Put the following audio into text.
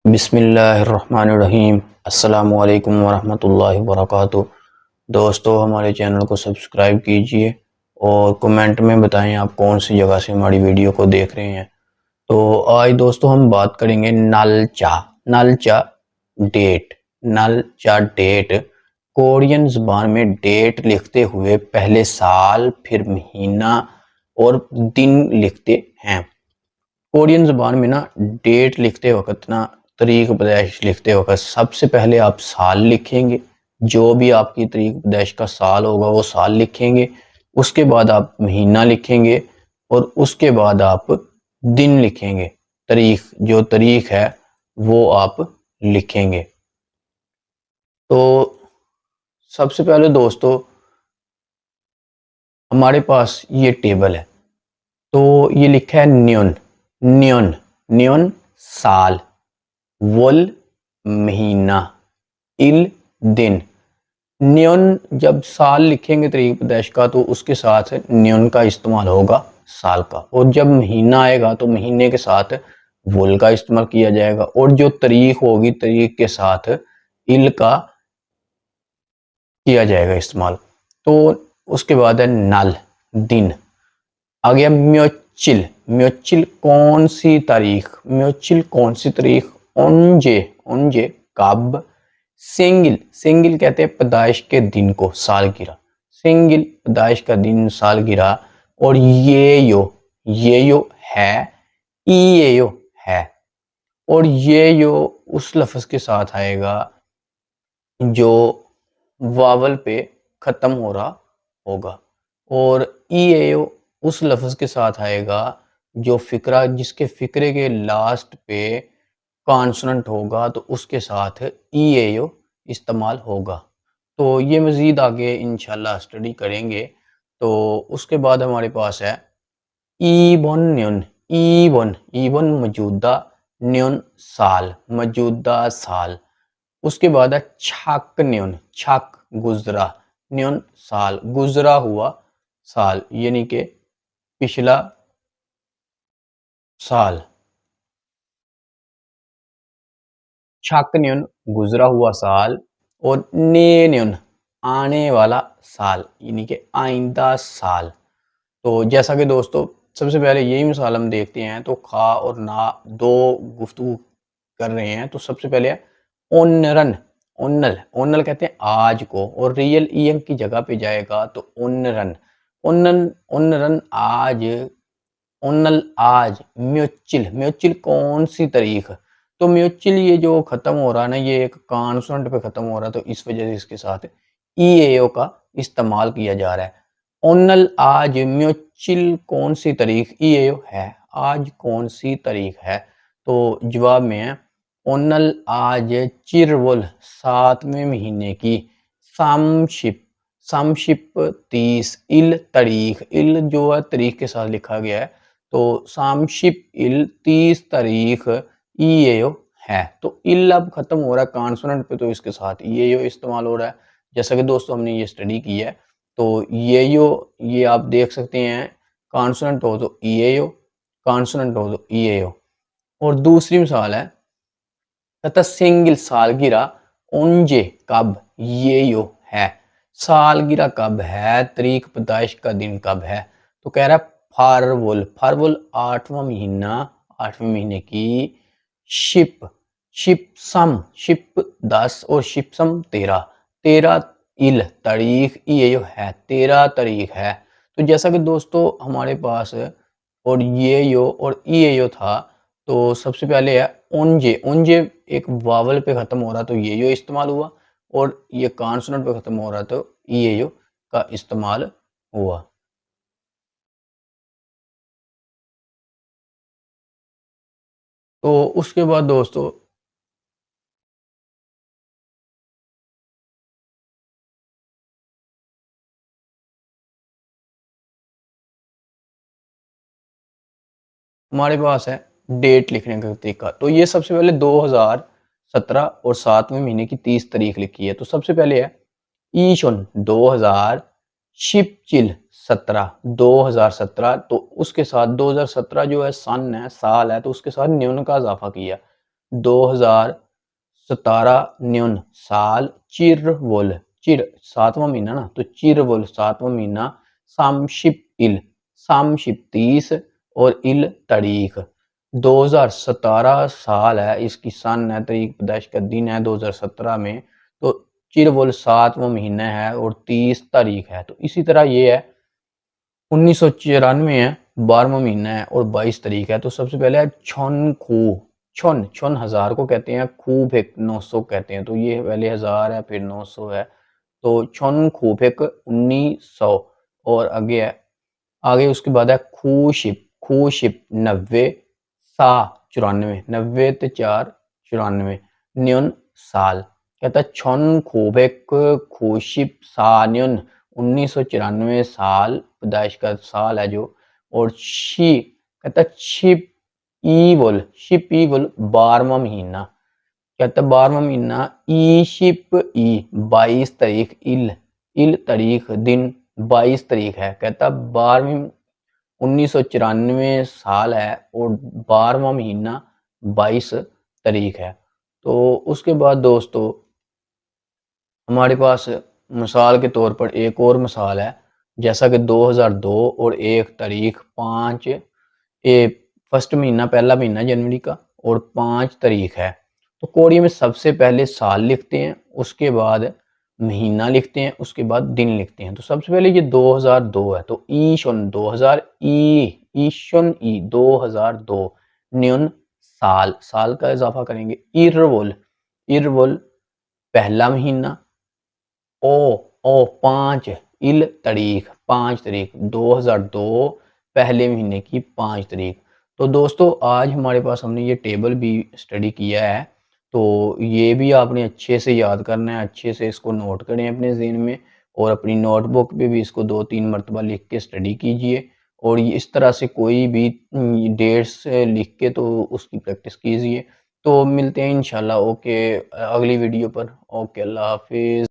बिस्मिल्लाहिर्रहमानिर्रहीम। अस्सलामुअलैकुम वरहमतुल्लाहि वबरकातुहू। दोस्तों, हमारे चैनल को सब्सक्राइब कीजिए और कमेंट में बताएं आप कौन सी जगह से हमारी वीडियो को देख रहे हैं। तो आज दोस्तों हम बात करेंगे नलचा। नलचा डेट। नलचा डेट कोरियन ज़बान में डेट लिखते हुए पहले साल, फिर महीना और दिन लिखते हैं। कोरियन ज़बान में ना डेट लिखते वक्त ना तरीक पैदाइश लिखते वक्त सबसे पहले आप साल लिखेंगे। जो भी आपकी तरीक पैदाइश का साल होगा वो साल लिखेंगे। उसके बाद आप महीना लिखेंगे और उसके बाद आप दिन लिखेंगे। जो तारीख है वो आप लिखेंगे। तो सबसे पहले दोस्तों हमारे पास ये टेबल है। तो ये लिखा है न्योन। न्योन न्योन साल, वुल महीना, इल दिन। न्योन जब साल लिखेंगे तरीक पैदाइश का तो उसके साथ न्योन का इस्तेमाल होगा साल का, और जब महीना आएगा तो महीने के साथ वुल का इस्तेमाल किया जाएगा, और जो तारीख होगी तारीख के साथ इल का किया जाएगा इस्तेमाल। तो उसके बाद है नल दिन। आ गया म्योचिल। म्योचिल कौन सी तारीख, म्योचिल कौन सी तारीख। ओंजे ओंजे कब। सेंगिल सेंगिल कहते हैं पैदाइश के दिन को, सालगिरह। सेंगिल पैदाइश का दिन, सालगिरह। और ये यो है, ये यो है। और ये यो उस लफ्ज के साथ आएगा जो वावल पे खत्म हो रहा होगा, और ईएओ उस लफ्ज के साथ आएगा जो फिक्रा, जिसके फिक्रे के लास्ट पे कॉन्सोनेंट होगा तो उसके साथ ईएओ इस्तेमाल होगा। तो ये मज़ीद आगे इंशाल्लाह स्टडी करेंगे। तो उसके बाद हमारे पास है ईबन न्यून। ईबन मौजूदा, न्यून साल, मौजूदा साल। उसके बाद है छक न्यून। छक गुजरा, न्यून साल, गुजरा हुआ साल, यानी कि पिछला साल। छक न्यून गुजरा हुआ साल, और ने न्यून आने वाला साल, यानी कि आइंदा साल। तो जैसा कि दोस्तों सबसे पहले यही मिसाल हम देखते हैं। तो खा और ना दो गुफ्तगू कर रहे हैं। तो सबसे पहले है ओनरन। ओनल ओनल कहते हैं आज को, और रियल ईएम की जगह पे जाएगा तो ओनरन। ओनन ओनरन आज, ओनल आज। म्यूचिल म्यूचिल कौन सी तारीख। तो म्यूचिल ये जो खत्म हो रहा है ना, ये एक कॉन्सोनेंट पे खत्म हो रहा है, तो इस वजह से इसके साथ ईएओ का इस्तेमाल किया जा रहा है। ओनल आज म्यूचिल कौन सी तारीख, ईएओ है आज कौन सी तारीख है। तो जवाब में है ओनल आज चिरवुल 7वें महीने की सामशिप। सामशिप 30, इल तारीख, इल जो है तारीख के साथ लिखा गया है। तो सामशिप इल 30 तारीख ईएओ है। तो इल अब खत्म हो रहा है कॉन्सोनेंट पे, तो इसके साथ ईएओ इस्तेमाल हो रहा है। जैसा कि दोस्तों हमने ये स्टडी की है। तो ये आप देख सकते हैं, कॉन्सोनेंट हो तो ईएओ, कॉन्सोनेंट हो तो ईएओ। और दूसरी मिसाल है तथा सिंगल सालगिरह ओंजे कब, ये यो है। सालगिरह कब है, तारीख पैदाइश का दिन कब है। तो कह रहा है फारवुल। फारवुल 8वां महीना, 8वें महीने की शिप। शिपसम शिप 10 और शिपसम 13। 13 इल तारीख, ये यो है 13 तारीख है। तो जैसा कि दोस्तों हमारे पास और ये यो और ये यो था, तो सबसे पहले है ओंजे। ओंजे एक वावल पे खत्म हो रहा तो ये यो इस्तेमाल हुआ, और ये कॉन्सोनेंट पे खत्म हो रहा तो ये यो का इस्तेमाल हुआ। तो उसके बाद दोस्तों हमारे पास है डेट लिखने का तरीका। तो ये सबसे पहले 2017 और 7वें महीने की 30 तारीख लिखी है। तो सबसे पहले है ईशन 2000, शिपचिल 17, 2017। तो उसके साथ 2017 जो है सन है, साल है, तो उसके साथ न्यून का इजाफा किया। 2017 न्यून साल चिरवुल, चिर 7वां महीना ना, तो चिरवुल 7वां महीना, सामशिप 30 और इल तारीख 2017 साल है, इसकी सन है, तारीख पैदाइश का दिन है 2017 में, तो चिरवुल 7वां महीना है और 30 तारीख है। तो इसी तरह ये है 1994 है, 12वां महीना है और 22 तारीख है। तो सबसे पहले है छन खू, छन छन हजार को कहते हैं, खूब एक 900 कहते हैं, तो ये पहले हजार है फिर 900 है, तो छन खूब एक 1900 और आगे है, आगे उसके बाद है खूशिप, खूशिप 90 सा 94, 90 ते 4 94 न्यून साल, कहता है छन खूब एक खूशिप सा न्यून 1994 साल पैदाइश का साल है जो, और शी कहता है शिप ईवल 12वां महीना, कहता है 12वां महीना ई शिप ई 22 तारीख इल, इल तारीख दिन 22 तारीख है, कहता 12वीं 1994 साल है और 12वां महीना 22 तारीख है। तो उसके बाद दोस्तों हमारे पास मिसाल के तौर पर एक और मिसाल है, जैसा कि 2002 और 1 तारीख 5 ए फर्स्ट महीना, पहला महीना जनवरी का और 5 तारीख है। तो कोडिया में सबसे पहले साल लिखते हैं, उसके बाद महीना लिखते हैं, उसके बाद दिन लिखते हैं। तो सबसे पहले ये 2002 है, तो ईशन 2000 ईशन ई 2002 न्यून साल, साल का इजाफा करेंगे, इरवुल इरवुल पहला महीना, ओ 5 इल तारीख 5 तारीख 2002 पहले महीने की 5 तारीख। तो दोस्तों आज हमारे पास हमने ये टेबल भी स्टडी किया है, तो ये भी आपने अच्छे से याद करना है, अच्छे से इसको नोट करें अपने ज़हन में और अपनी नोटबुक पे भी इसको 2-3 मरतबा लिख के स्टडी कीजिए, और इस तरह से कोई भी डेट्स लिख के तो उसकी प्रैक्टिस कीजिए। तो मिलते हैं इंशाल्लाह, ओके अगली वीडियो पर, ओके अल्लाह हाफिज़।